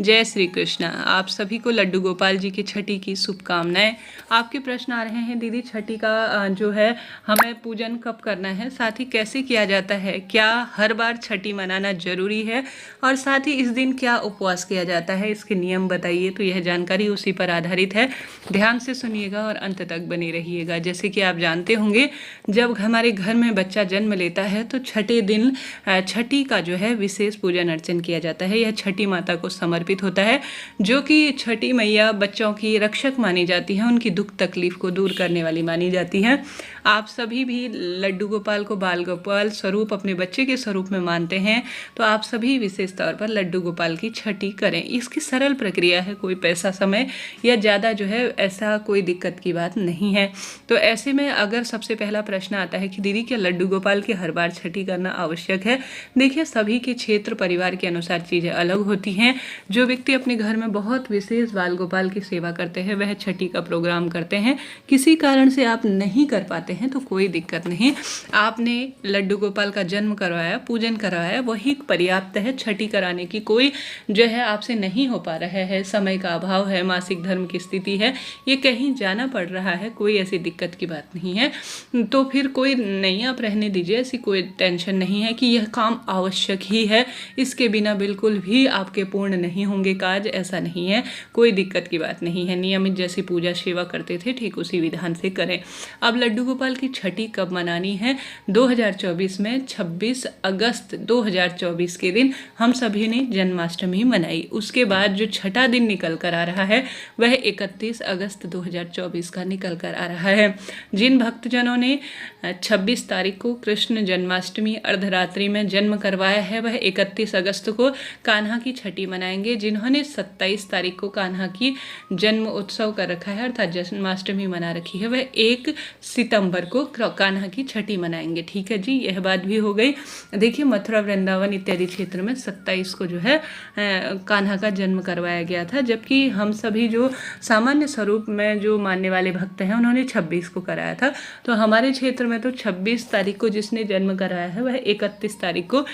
जय श्री कृष्ण। आप सभी को लड्डू गोपाल जी की छठी की शुभकामनाएं। आपके प्रश्न आ रहे हैं दीदी, छठी का जो है हमें पूजन कब करना है, साथ ही कैसे किया जाता है, क्या हर बार छठी मनाना जरूरी है और साथ ही इस दिन क्या उपवास किया जाता है, इसके नियम बताइए। तो यह जानकारी उसी पर आधारित है, ध्यान से सुनिएगा और अंत तक बने रहिएगा। जैसे कि आप जानते होंगे, जब हमारे घर में बच्चा जन्म लेता है तो छठे दिन छठी का जो है विशेष पूजन अर्चन किया जाता है। यह छठी माता को समर्पित होता है, जो कि छठी मैया बच्चों की रक्षक मानी जाती है, उनकी दुख तकलीफ को दूर करने वाली मानी जाती है। आप सभी भी लड्डू गोपाल को बाल गोपाल स्वरूप अपने बच्चे के स्वरूप में मानते हैं, तो आप सभी विशेष तौर पर लड्डू गोपाल की छठी करें। इसकी सरल प्रक्रिया है, कोई पैसा समय या ज़्यादा जो है ऐसा कोई दिक्कत की बात नहीं है। तो ऐसे में अगर सबसे पहला प्रश्न आता है कि दीदी क्या लड्डू गोपाल की हर बार छठी करना आवश्यक है। देखिए, सभी के क्षेत्र परिवार के अनुसार चीज़ें अलग होती हैं। जो व्यक्ति अपने घर में बहुत विशेष बाल गोपाल की सेवा करते हैं, वह छठी का प्रोग्राम करते हैं। किसी कारण से आप नहीं कर पाते हैं तो कोई दिक्कत नहीं, आपने लड्डू गोपाल का जन्म करवाया, पूजन करवाया, वही पर्याप्त है। छठी कराने की कोई जो है आपसे नहीं हो पा रहा है, समय का अभाव है, मासिक धर्म की स्थिति है, ये कहीं जाना पड़ रहा है, कोई ऐसी दिक्कत की बात नहीं है, तो फिर कोई नहीं, आप रहने दीजिए। ऐसी कोई टेंशन नहीं है कि यह काम आवश्यक ही है, इसके बिना बिल्कुल भी आपके पूर्ण नहीं होंगे काज, ऐसा नहीं है, कोई दिक्कत की बात नहीं है। नियमित जैसी पूजा सेवा करते थे ठीक उसी विधान से करें। अब लड्डू गोपाल की छठी कब मनानी है? 2024 में 26 अगस्त 2024 के दिन हम सभी ने जन्माष्टमी मनाई। उसके बाद जो छठा दिन निकल कर आ रहा है वह 31 अगस्त 2024 का निकल कर आ रहा है। जिन भक्तजनों ने 26 तारीख को कृष्ण जन्माष्टमी अर्धरात्रि में जन्म करवाया है, वह 31 अगस्त को कान्हा की छठी मनाएंगे। जिन्होंने 27 तारीख को कान्हा की जन्म उत्सव कर रखा है अर्थात जन्माष्टमी मना रखी है, वह 1 सितंबर को कान्हा की छठी मनाएंगे। ठीक है जी, यह बात भी हो गई। देखिए, मथुरा वृंदावन इत्यादि क्षेत्र में 27 को जो है कान्हा का जन्म करवाया गया था, जबकि हम सभी जो सामान्य स्वरूप में जो मानने वाले भक्त हैं उन्होंने 26 को कराया था। तो हमारे क्षेत्र में तो 26 तारीख को जिसने जन्म कराया है वह 31 तारीख को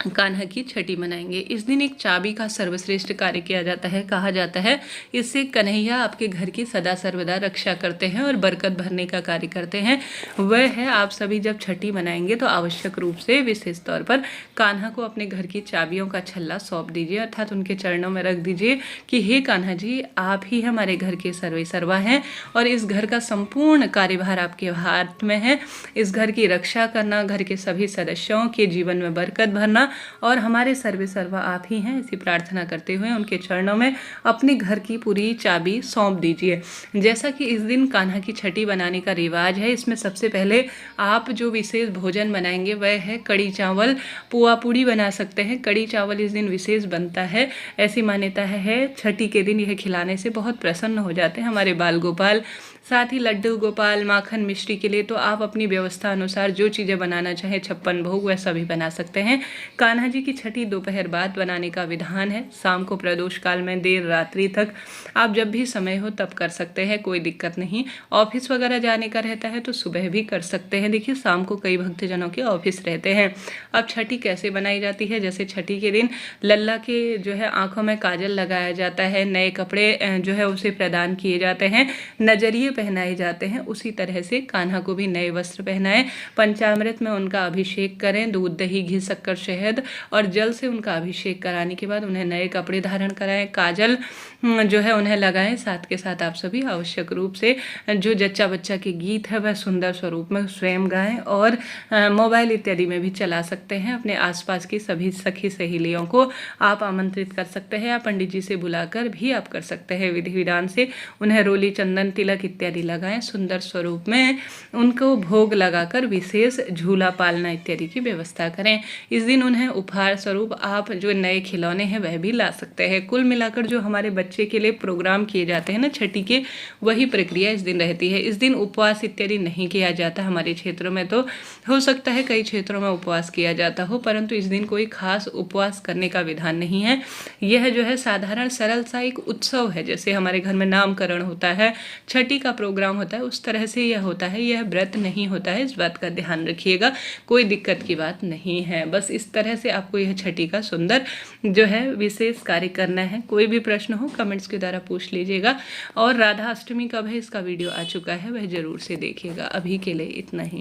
कान्हा की छठी मनाएंगे। इस दिन एक चाबी का सर्वश्रेष्ठ कार्य किया जाता है, कहा जाता है इससे कन्हैया आपके घर की सदा सर्वदा रक्षा करते हैं और बरकत भरने का कार्य करते हैं। वह है, आप सभी जब छठी मनाएंगे तो आवश्यक रूप से विशेष तौर पर कान्हा को अपने घर की चाबियों का छल्ला सौंप दीजिए, अर्थात उनके चरणों में रख दीजिए कि हे कान्हा जी, आप ही हमारे घर के सर्वे सर्वा हैं और इस घर का संपूर्ण कार्यभार आपके हाथ में है। इस घर की रक्षा करना, घर के सभी सदस्यों के जीवन में बरकत भरना और हमारे सर्वे सर्वा आप ही हैं, ऐसी प्रार्थना करते हुए उनके चरणों में अपने घर की पूरी चाबी सौंप दीजिए। जैसा कि इस दिन कान्हा की छठी बनाने का रिवाज है, इसमें सबसे पहले आप जो विशेष भोजन बनाएंगे वह है कड़ी चावल। पुआ पूड़ी बना सकते हैं, कड़ी चावल इस दिन विशेष बनता है। ऐसी मान्यता है छठी के दिन यह खिलाने से बहुत प्रसन्न हो जाते हैं हमारे बाल गोपाल। साथ ही लड्डू गोपाल, माखन मिश्री के लिए तो आप अपनी व्यवस्था अनुसार जो चीज़ें बनाना चाहें, 56 भोग वह सभी बना सकते हैं। कान्हा जी की छठी दोपहर बाद बनाने का विधान है, शाम को प्रदोष काल में देर रात्रि तक, आप जब भी समय हो तब कर सकते हैं, कोई दिक्कत नहीं। ऑफिस वगैरह जाने का रहता है तो सुबह भी कर सकते हैं। देखिए, शाम को कई भक्तजनों के ऑफिस रहते हैं। अब छठी कैसे बनाई जाती है? जैसे छठी के दिन लल्ला के जो है आंखों में काजल लगाया जाता है, नए कपड़े जो है उसे प्रदान किए जाते हैं, नजरिए पहनाए जाते हैं। उसी तरह से कान्हा को भी नए वस्त्र पहनाएं, पंचामृत में उनका अभिषेक करें, दूध दही घी शक्कर शहद और जल से उनका अभिषेक कराने के बाद उन्हें नए कपड़े धारण कराएं, काजल जो है उन्हें लगाएं। साथ के साथ आप सभी आवश्यक रूप से जो जच्चा बच्चा के गीत है वह सुंदर स्वरूप में स्वयं गाएं और मोबाइल इत्यादि में भी चला सकते हैं। अपने आसपास की सभी सखी सहेलियों को आप आमंत्रित कर सकते हैं, या पंडित जी से बुलाकर भी आप कर सकते हैं। विधि विधान से उन्हें रोली, चंदन, तिलक इत्यादि लगाएं, सुंदर स्वरूप में उनको भोग लगाकर विशेष झूला पालना इत्यादि की व्यवस्था करें। इस दिन उन्हें उपहार स्वरूप आप जो नए खिलौने हैं वह भी ला सकते हैं। कुल मिलाकर जो हमारे बच्चे के लिए प्रोग्राम किए जाते हैं ना छठी के, वही प्रक्रिया इस दिन रहती है। इस दिन उपवास इत्यादि नहीं किया जाता हमारे क्षेत्रों में, तो हो सकता है कई क्षेत्रों में उपवास किया जाता हो, परंतु इस दिन कोई खास उपवास करने का विधान नहीं है। यह जो है साधारण सरल सा एक उत्सव है, जैसे हमारे घर में नामकरण होता है, छठी का प्रोग्राम होता है, उस तरह से यह होता है। यह व्रत नहीं होता है, इस बात का ध्यान रखिएगा, कोई दिक्कत की बात नहीं है। बस इस इस तरह से आपको यह छठी का सुंदर जो है विशेष कार्य करना है। कोई भी प्रश्न हो कमेंट्स के द्वारा पूछ लीजिएगा। और राधा अष्टमी कब है इसका वीडियो आ चुका है, वह जरूर से देखिएगा। अभी के लिए इतना ही।